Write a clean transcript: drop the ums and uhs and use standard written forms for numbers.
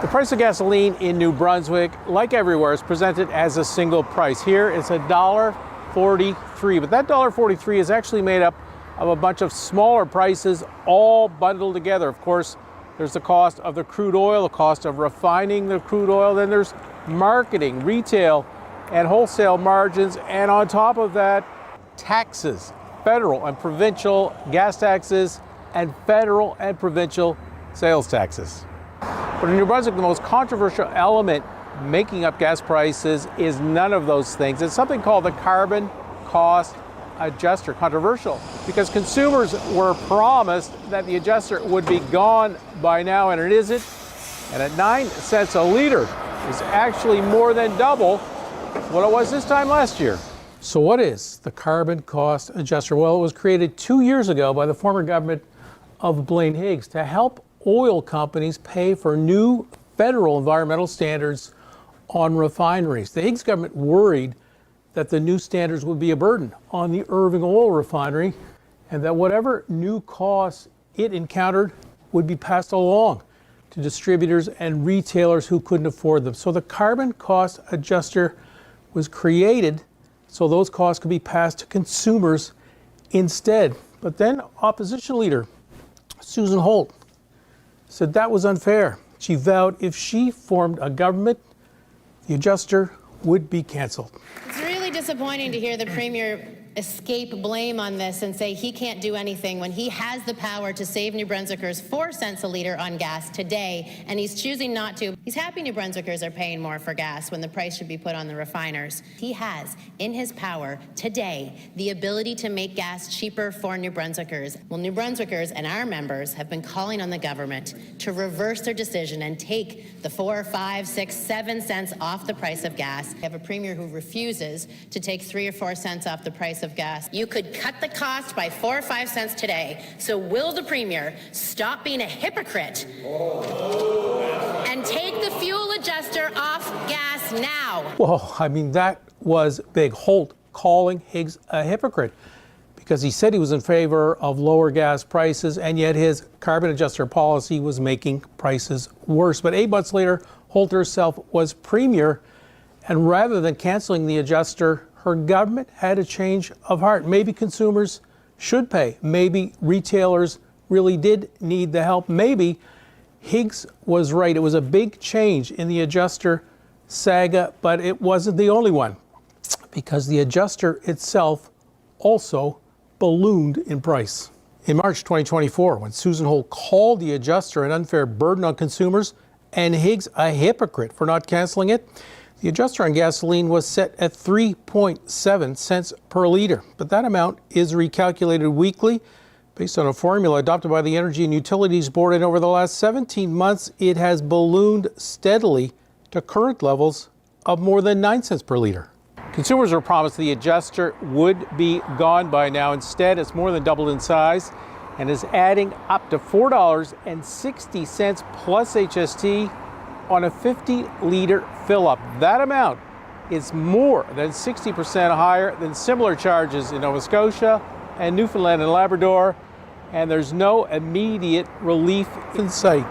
The price of gasoline in New Brunswick, like everywhere, is presented as a single price. Here it's $1.43, but that $1.43 is actually made up of a bunch of smaller prices all bundled together. Of course, there's the cost of the crude oil, the cost of refining the crude oil, then there's marketing, retail, and wholesale margins, and on top of that, taxes, federal and provincial gas taxes, and federal and provincial sales taxes. But in New Brunswick, the most controversial element making up gas prices is none of those things. It's something called the carbon cost adjuster. Controversial because consumers were promised that the adjuster would be gone by now, and it isn't. And at 9 cents a liter is actually more than double what it was this time last year. So what is the carbon cost adjuster? Well, it was created 2 years ago by the former government of Blaine Higgs to help oil companies pay for new federal environmental standards on refineries. The Higgs government worried that the new standards would be a burden on the Irving Oil Refinery and that whatever new costs it encountered would be passed along to distributors and retailers who couldn't afford them. So the carbon cost adjuster was created so those costs could be passed to consumers instead. But then opposition leader Susan Holt said that was unfair. She vowed if she formed a government, the adjuster would be canceled. It's really disappointing to hear the Premier escape blame on this and say he can't do anything when he has the power to save New Brunswickers 4 cents a litre on gas today, and he's choosing not to. He's happy New Brunswickers are paying more for gas when the price should be put on the refiners. He has in his power today the ability to make gas cheaper for New Brunswickers. Well, New Brunswickers and our members have been calling on the government to reverse their decision and take the 4, 5, 6, 7 cents off the price of gas. We have a Premier who refuses to take 3 or 4 cents off the price of gas. You could cut the cost by 4 or 5 cents today. So will the Premier stop being a hypocrite and take the fuel adjuster off gas now? Whoa, I mean, that was big. Holt calling Higgs a hypocrite because he said he was in favor of lower gas prices, and yet his carbon adjuster policy was making prices worse. But 8 months later, Holt herself was Premier, and rather than canceling the adjuster, her government had a change of heart. Maybe consumers should pay. Maybe retailers really did need the help. Maybe Higgs was right. It was a big change in the adjuster saga, but it wasn't the only one because the adjuster itself also ballooned in price. In March 2024, when Susan Holt called the adjuster an unfair burden on consumers and Higgs a hypocrite for not canceling it, the adjuster on gasoline was set at 3.7 cents per litre, but that amount is recalculated weekly based on a formula adopted by the Energy and Utilities Board, and over the last 17 months, it has ballooned steadily to current levels of more than 9 cents per litre. Consumers were promised the adjuster would be gone by now. Instead, it's more than doubled in size and is adding up to $4.60 plus HST on a 50-litre fill-up. That amount is more than 60% higher than similar charges in Nova Scotia and Newfoundland and Labrador, and there's no immediate relief in sight.